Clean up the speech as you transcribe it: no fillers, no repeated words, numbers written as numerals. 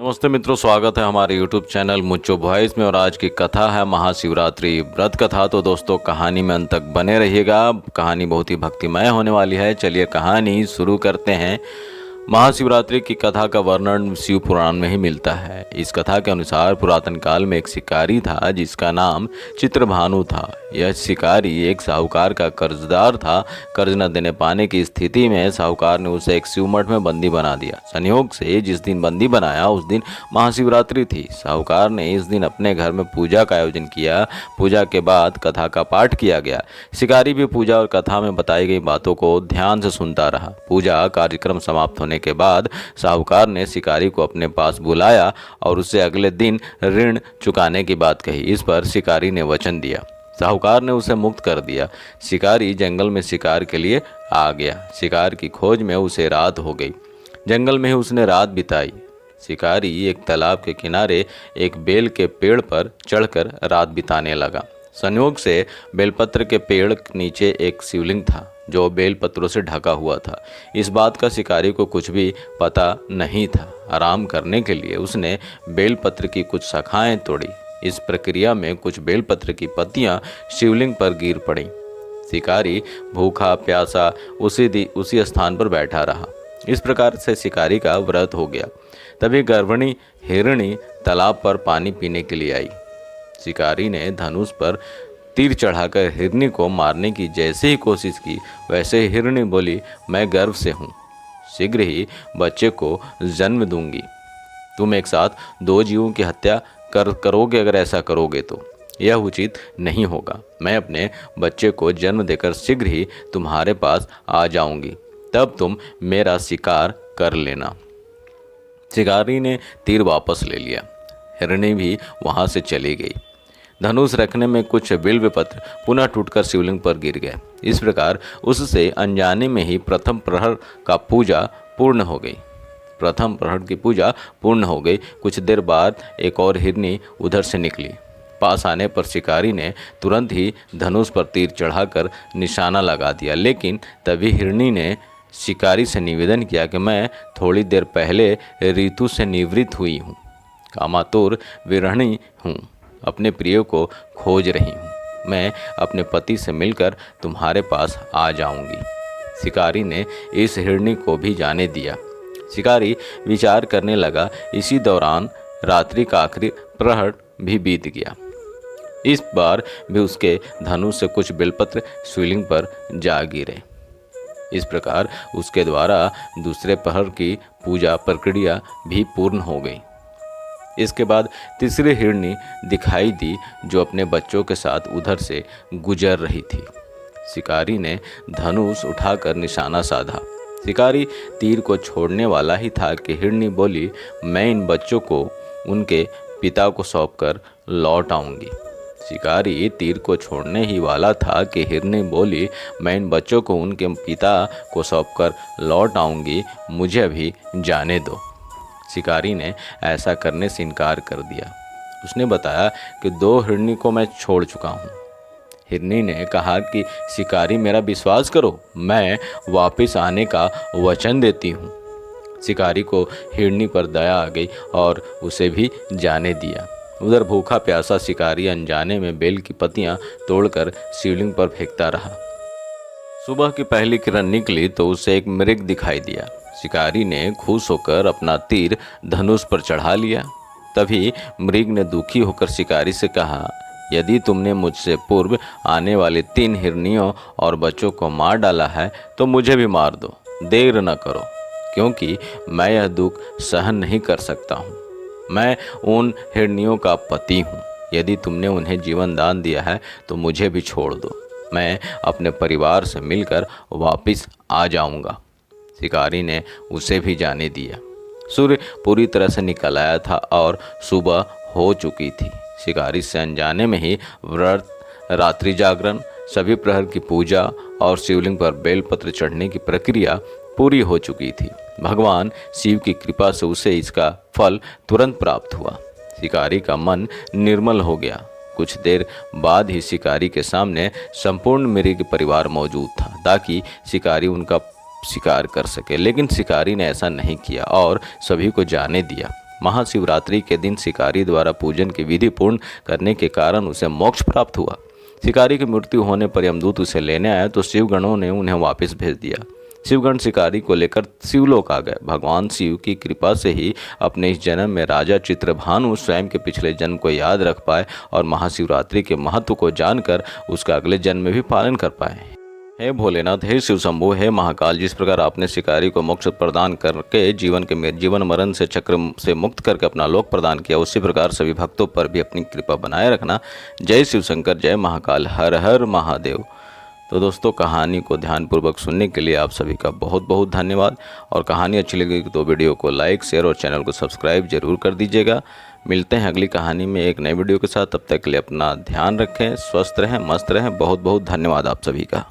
नमस्ते मित्रों, स्वागत है हमारे YouTube चैनल मुच्चो वॉइस में। और आज की कथा है महाशिवरात्रि व्रत कथा। तो दोस्तों, कहानी में अंत तक बने रहिएगा। कहानी बहुत ही भक्तिमय होने वाली है। चलिए कहानी शुरू करते हैं। महाशिवरात्रि की कथा का वर्णन शिव पुराण में ही मिलता है। इस कथा के अनुसार पुरातन काल में एक शिकारी था जिसका नाम चित्रभानु था। यह शिकारी एक साहूकार का कर्जदार था। कर्ज न देने पाने की स्थिति में साहूकार ने उसे एक शिवमठ में बंदी बना दिया। संयोग से जिस दिन बंदी बनाया उस दिन महाशिवरात्रि थी। साहूकार ने इस दिन अपने घर में पूजा का आयोजन किया। पूजा के बाद कथा का पाठ किया गया। शिकारी भी पूजा और कथा में बताई गई बातों को ध्यान से सुनता रहा। पूजा कार्यक्रम समाप्त होने के बाद साहूकार ने शिकारी को अपने पास बुलाया और उससे अगले दिन ऋण चुकाने की बात कही। इस पर शिकारी ने वचन दिया। साहूकार ने उसे मुक्त कर दिया। शिकारी जंगल में शिकार के लिए आ गया। शिकार की खोज में उसे रात हो गई। जंगल में ही उसने रात बिताई। शिकारी एक तालाब के किनारे एक बेल के पेड़ पर चढ़कर रात बिताने लगा। संयोग से बेलपत्र के पेड़ नीचे एक शिवलिंग था जो बेलपत्रों से ढका हुआ था। इस बात का शिकारी को कुछ भी पता नहीं था। आराम करने के लिए उसने बेलपत्र की कुछ शाखाएं तोड़ी। इस प्रक्रिया में कुछ बेलपत्र की पत्तियां शिवलिंग पर गिर पड़ी। शिकारी भूखा प्यासा उसी स्थान पर बैठा रहा। इस प्रकार से शिकारी का व्रत हो गया। तभी गर्भिणी हिरणी तालाब पर पानी पीने के लिए आई। शिकारी ने धनुष पर तीर चढ़ाकर हिरनी को मारने की जैसे ही कोशिश की वैसे ही हिरनी बोली, मैं गर्भ से हूँ, शीघ्र ही बच्चे को जन्म दूंगी। तुम एक साथ दो जीवों की हत्या करोगे। अगर ऐसा करोगे तो यह उचित नहीं होगा। मैं अपने बच्चे को जन्म देकर शीघ्र ही तुम्हारे पास आ जाऊंगी, तब तुम मेरा शिकार कर लेना। शिकारी ने तीर वापस ले लिया। हिरणी भी वहां से चली गई। धनुष रखने में कुछ बिल्व पत्र पुनः टूटकर शिवलिंग पर गिर गए। इस प्रकार उससे अनजाने में ही प्रथम प्रहर की पूजा पूर्ण हो गई। कुछ देर बाद एक और हिरनी उधर से निकली। पास आने पर शिकारी ने तुरंत ही धनुष पर तीर चढ़ाकर निशाना लगा दिया। लेकिन तभी हिरनी ने शिकारी से निवेदन किया कि मैं थोड़ी देर पहले ऋतु से निवृत्त हुई हूँ, कामातुर विरहिणी हूँ, अपने प्रिय को खोज रही हूँ। मैं अपने पति से मिलकर तुम्हारे पास आ जाऊंगी। शिकारी ने इस हिरणी को भी जाने दिया। शिकारी विचार करने लगा। इसी दौरान रात्रि का आखिरी प्रहर भी बीत गया। इस बार भी उसके धनुष से कुछ बेलपत्र शिवलिंग पर जा गिरे। इस प्रकार उसके द्वारा दूसरे प्रहर की पूजा प्रक्रिया भी पूर्ण हो गई। इसके बाद तीसरी हिरनी दिखाई दी जो अपने बच्चों के साथ उधर से गुजर रही थी। शिकारी ने धनुष उठाकर निशाना साधा। शिकारी तीर को छोड़ने वाला ही था कि हिरनी बोली, मैं इन बच्चों को उनके पिता को सौंपकर लौट आऊंगी। शिकारी तीर को छोड़ने ही वाला था कि हिरनी बोली, मैं इन बच्चों को उनके पिता को सौंपकर लौट आऊंगी, मुझे अभी जाने दो। शिकारी ने ऐसा करने से इनकार कर दिया। उसने बताया कि दो हिरनी को मैं छोड़ चुका हूँ। हिरनी ने कहा कि शिकारी, मेरा विश्वास करो, मैं वापस आने का वचन देती हूँ। शिकारी को हिरनी पर दया आ गई और उसे भी जाने दिया। उधर भूखा प्यासा शिकारी अनजाने में बेल की पत्तियां तोड़कर शिवलिंग पर फेंकता रहा। सुबह की पहली किरण निकली तो उसे एक मृग दिखाई दिया। शिकारी ने खुश होकर अपना तीर धनुष पर चढ़ा लिया। तभी मृग ने दुखी होकर शिकारी से कहा, यदि तुमने मुझसे पूर्व आने वाले 3 हिरनियों और बच्चों को मार डाला है तो मुझे भी मार दो। देर न करो, क्योंकि मैं यह दुख सहन नहीं कर सकता हूँ। मैं उन हिरनियों का पति हूँ। यदि तुमने उन्हें जीवन दान दिया है तो मुझे भी छोड़ दो। मैं अपने परिवार से मिलकर वापस आ जाऊँगा। शिकारी ने उसे भी जाने दिया। सूर्य पूरी तरह से निकल आया था और सुबह हो चुकी थी। शिकारी से अनजाने में ही व्रत, रात्रि जागरण, सभी प्रहर की पूजा और शिवलिंग पर बेलपत्र चढ़ने की प्रक्रिया पूरी हो चुकी थी। भगवान शिव की कृपा से उसे इसका फल तुरंत प्राप्त हुआ। शिकारी का मन निर्मल हो गया। कुछ देर बाद ही शिकारी के सामने संपूर्ण मृग परिवार मौजूद था ताकि शिकारी उनका शिकार कर सके, लेकिन शिकारी ने ऐसा नहीं किया और सभी को जाने दिया। महाशिवरात्रि के दिन शिकारी द्वारा पूजन की विधि पूर्ण करने के कारण उसे मोक्ष प्राप्त हुआ। शिकारी की मृत्यु होने पर यमदूत उसे लेने आए तो शिवगणों ने उन्हें वापस भेज दिया। शिवगण शिकारी को लेकर शिवलोक आ गए। भगवान शिव की कृपा से ही अपने इस जन्म में राजा चित्रभानु स्वयं के पिछले जन्म को याद रख पाए और महाशिवरात्रि के महत्व को जानकर उसका अगले जन्म में भी पालन कर पाए। हे भोलेनाथ, हे शिव शंभु, हे महाकाल, जिस प्रकार आपने शिकारी को मोक्ष प्रदान करके जीवन मरण से चक्र से मुक्त करके अपना लोक प्रदान किया, उसी प्रकार सभी भक्तों पर भी अपनी कृपा बनाए रखना। जय शिव शंकर, जय महाकाल, हर हर महादेव। तो दोस्तों, कहानी को ध्यानपूर्वक सुनने के लिए आप सभी का बहुत बहुत धन्यवाद। और कहानी अच्छी लगी तो वीडियो को लाइक, शेयर और चैनल को सब्सक्राइब जरूर कर दीजिएगा। मिलते हैं अगली कहानी में एक नई वीडियो के साथ। तब तक के लिए अपना ध्यान रखें, स्वस्थ रहें, मस्त रहें। बहुत बहुत धन्यवाद आप सभी का।